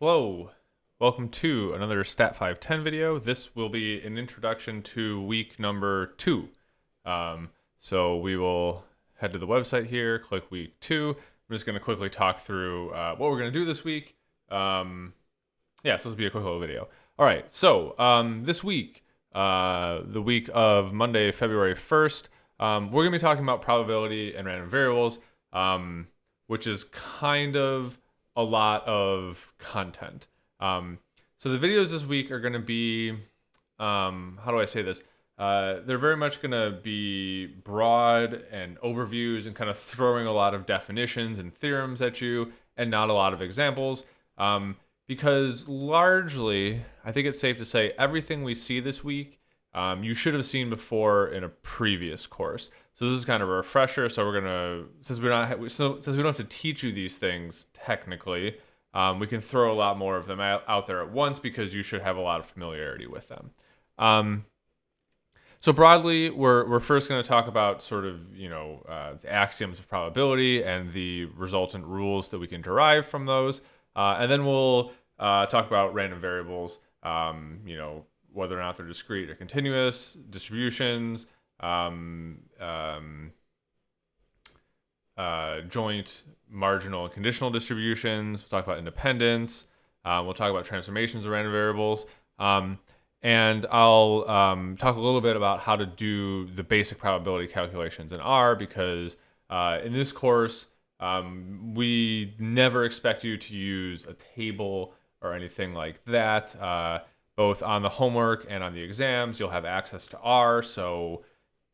Hello, welcome to another Stat 510 video. This will be an introduction to week number 2. So we will head to the website here, click week 2. I'm just going to quickly talk through what we're going to do this week. So this will be a quick little video. All right, so this week, the week of Monday, February 1st, we're going to be talking about probability and random variables, which is kind of a lot of content. So the videos this week are going to be, how do I say this? They're very much going to be broad and overviews and kind of throwing a lot of definitions and theorems at you and not a lot of examples. Because largely, I think it's safe to say everything we see this week, you should have seen before in a previous course. So this is kind of a refresher. So we're gonna, since we don't have to teach you these things technically, we can throw a lot more of them out there at once because you should have a lot of familiarity with them. So broadly, we're first going to talk about sort of the axioms of probability and the resultant rules that we can derive from those, and then we'll talk about random variables. Whether or not they're discrete or continuous, distributions, joint, marginal, and conditional distributions. We'll talk about independence. We'll talk about transformations of random variables. And I'll talk a little bit about how to do the basic probability calculations in R, because in this course, we never expect you to use a table or anything like that. Both on the homework and on the exams, you'll have access to R, so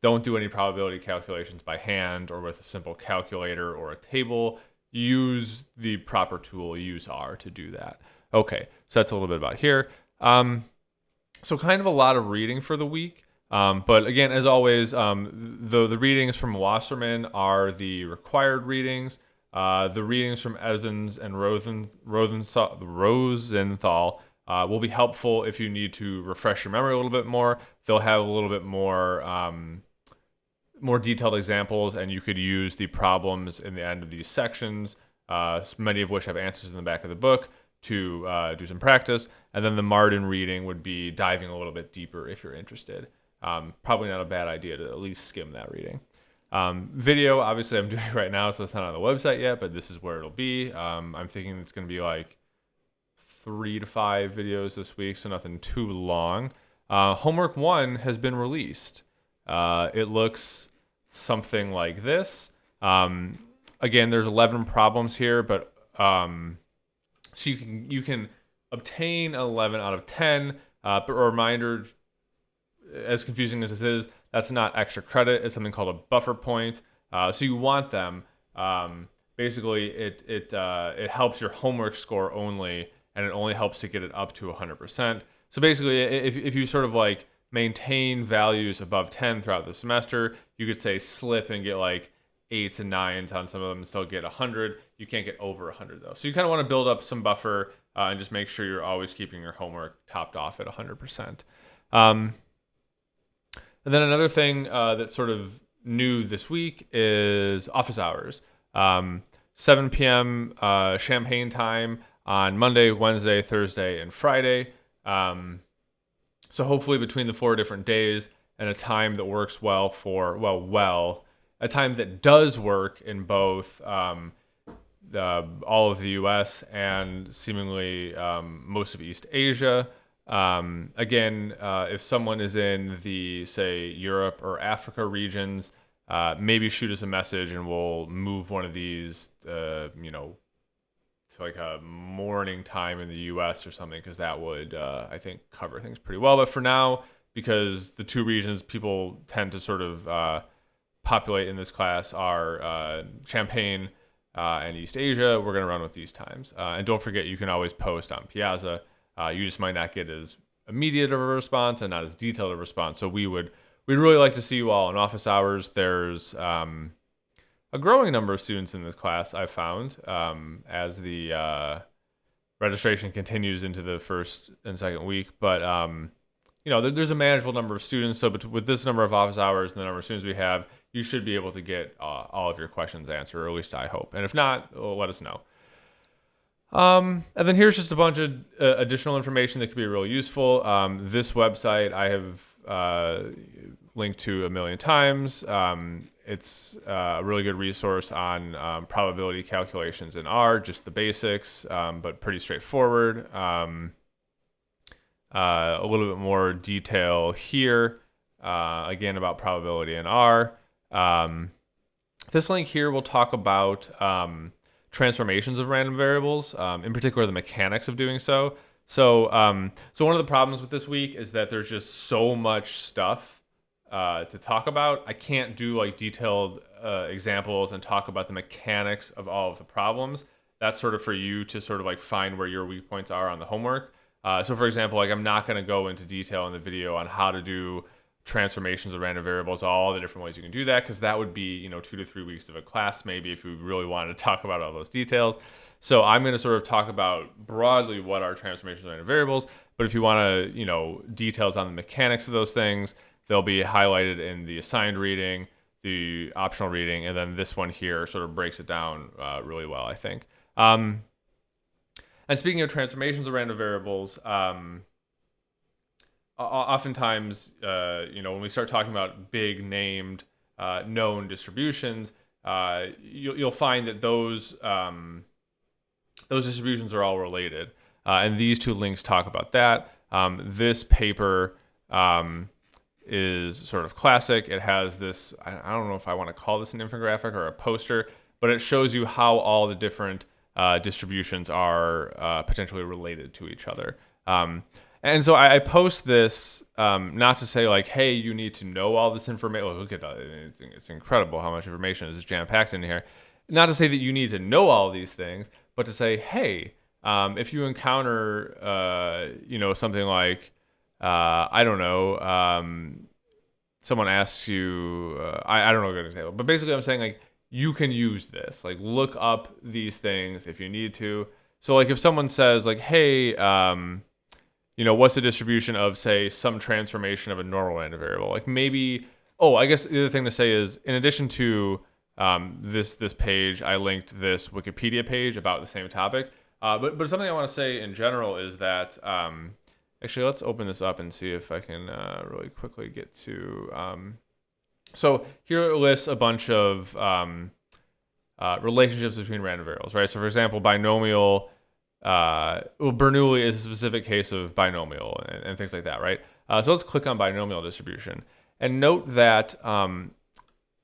don't do any probability calculations by hand or with a simple calculator or a table. Use the proper tool, use R to do that. Okay, so that's a little bit about here. So kind of a lot of reading for the week. But again, as always, the readings from Wasserman are the required readings. The readings from Evans and Rosenthal will be helpful if you need to refresh your memory a little bit more. They'll have a little bit more detailed examples, and you could use the problems in the end of these sections, many of which have answers in the back of the book, to do some practice. And then the Marden reading would be diving a little bit deeper if you're interested. Probably not a bad idea to at least skim that reading. Video, obviously I'm doing it right now, so it's not on the website yet, but this is where it'll be. I'm thinking it's going to be like 3 to 5 videos this week, so nothing too long. Homework 1 has been released. It looks something like this. Again, there's 11 problems here, but so you can obtain 11 out of 10. But a reminder, as confusing as this is, that's not extra credit. It's something called a buffer point. So you want them. Basically, it helps your homework score only, and it only helps to get it up to 100%. So basically, if you sort of like maintain values above 10 throughout the semester, you could say slip and get like 8s and 9s on some of them and still get 100. You can't get over 100 though. So you kind of want to build up some buffer and just make sure you're always keeping your homework topped off at 100%. And then another thing that's sort of new this week is office hours. 7 p.m. Champagne time on Monday, Wednesday, Thursday, and Friday. So hopefully between the 4 different days and a time that works well for, a time that does work in both all of the US and seemingly most of East Asia. Again, if someone is in the, say, Europe or Africa regions, maybe shoot us a message and we'll move one of these, to like a morning time in the US or something, because that would, I think, cover things pretty well. But for now, because the 2 regions people tend to sort of populate in this class are Champagne and East Asia, we're going to run with these times. And don't forget, you can always post on Piazza. You just might not get as immediate of a response and not as detailed a response. So we'd really like to see you all in office hours. There's a growing number of students in this class, I've found, as the registration continues into the first and second week. But there's a manageable number of students. So with this number of office hours and the number of students we have, you should be able to get all of your questions answered, or at least I hope. And if not, let us know. And then here's just a bunch of additional information that could be really useful. This website I have linked to a million times. It's a really good resource on probability calculations in R, just the basics, but pretty straightforward. A little bit more detail here, again, about probability in R. This link here will talk about transformations of random variables, in particular the mechanics of doing so. So one of the problems with this week is that there's just so much stuff to talk about. I can't do like detailed examples and talk about the mechanics of all of the problems. That's sort of for you to sort of like find where your weak points are on the homework. So for example, like I'm not going to go into detail in the video on how to do transformations of random variables, all the different ways you can do that, because that would be 2 to 3 weeks of a class maybe if we really wanted to talk about all those details. So I'm going to sort of talk about broadly what are transformations of random variables, but if you want to details on the mechanics of those things, they'll be highlighted in the assigned reading, the optional reading, and then this one here sort of breaks it down really well, I think. And speaking of transformations of random variables, oftentimes, when we start talking about big named known distributions, you'll find that those distributions are all related. And these two links talk about that. This paper is sort of classic. It has this, I don't know if I want to call this an infographic or a poster, but it shows you how all the different distributions are potentially related to each other. And so I post this not to say like, hey, you need to know all this information. Look at that. It's incredible how much information is jam-packed in here. Not to say that you need to know all these things, but to say, hey, if you encounter, something like, I don't know, someone asks you, I don't know a good example, but basically I'm saying like, you can use this, like look up these things if you need to. So like if someone says like, hey, what's the distribution of say some transformation of a normal random variable? Like maybe, I guess the other thing to say is in addition to this page, I linked this Wikipedia page about the same topic. But something I want to say in general is that, actually let's open this up and see if I can really quickly get to, so here it lists a bunch of relationships between random variables, right? So for example, binomial, Bernoulli is a specific case of binomial and things like that, right? So let's click on binomial distribution and note that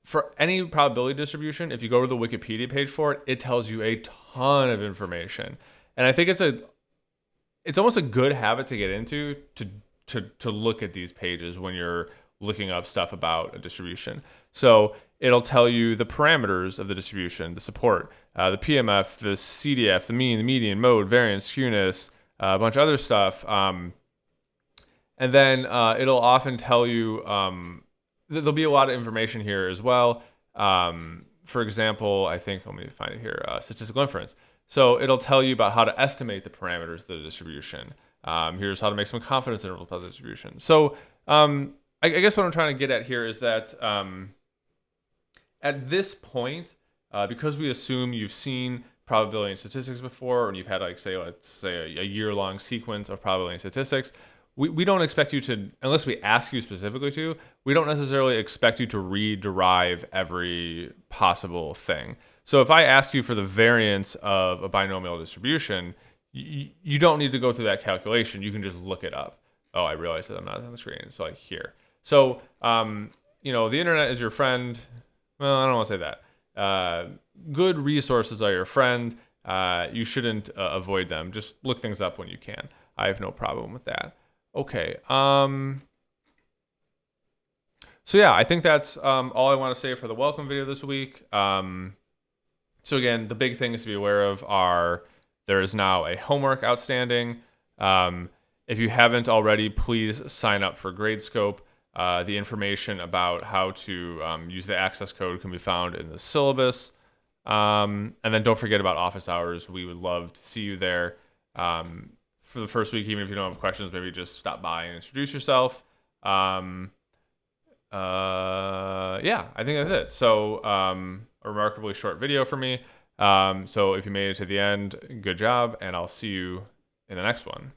for any probability distribution, if you go to the Wikipedia page for it, it tells you a ton of information. And I think it's almost a good habit to get into to look at these pages when you're looking up stuff about a distribution. So it'll tell you the parameters of the distribution, the support, the PMF, the CDF, the mean, the median, mode, variance, skewness, a bunch of other stuff. And then it'll often tell you, there'll be a lot of information here as well. For example, I think, let me find it here, statistical inference. So it'll tell you about how to estimate the parameters of the distribution. Here's how to make some confidence intervals about the distribution. So I guess what I'm trying to get at here is that at this point, because we assume you've seen probability and statistics before, and you've had like let's say a year-long sequence of probability and statistics, we don't expect you to, unless we ask you specifically to, we don't necessarily expect you to rederive every possible thing. So if I ask you for the variance of a binomial distribution, you don't need to go through that calculation. You can just look it up. Oh, I realize that I'm not on the screen. It's like here. So, the internet is your friend. Well, I don't want to say that. Good resources are your friend. You shouldn't avoid them. Just look things up when you can. I have no problem with that. Okay. So yeah, I think that's all I want to say for the welcome video this week. So again, the big things to be aware of are there is now a homework outstanding. If you haven't already, please sign up for Gradescope. The information about how to use the access code can be found in the syllabus. And then don't forget about office hours. We would love to see you there. For the first week, even if you don't have questions, maybe just stop by and introduce yourself. Yeah, I think that's it. So a remarkably short video for me. So if you made it to the end, good job, and I'll see you in the next one.